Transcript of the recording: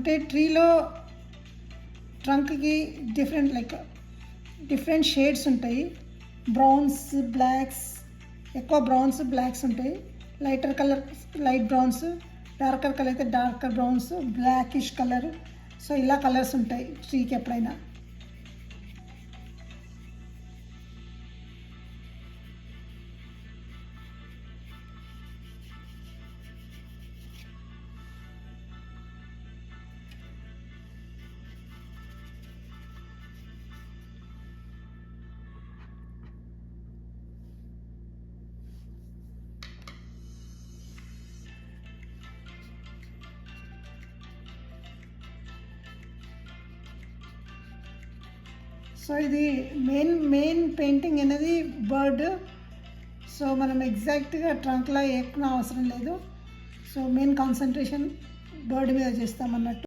అంటే ట్రీలో ట్రంక్కి డిఫరెంట్ షేడ్స్ ఉంటాయి. బ్రౌన్స్, బ్లాక్స్, ఎక్కువ బ్రౌన్స్ బ్లాక్స్ ఉంటాయి. Lighter colour light browns, darker colour అయితే darker browns, blackish colour. So ఇలా కలర్స్ ఉంటాయి ట్రీకి ఎప్పుడైనా. సో ఇది మెయిన్ పెయింటింగ్ అనేది బర్డ్. సో మనం ఎగ్జాక్ట్గా ట్రంక్లా వేయకుండా అవసరం లేదు. సో మెయిన్ కాన్సన్ట్రేషన్ బర్డ్ మీద చేస్తామన్నట్టు.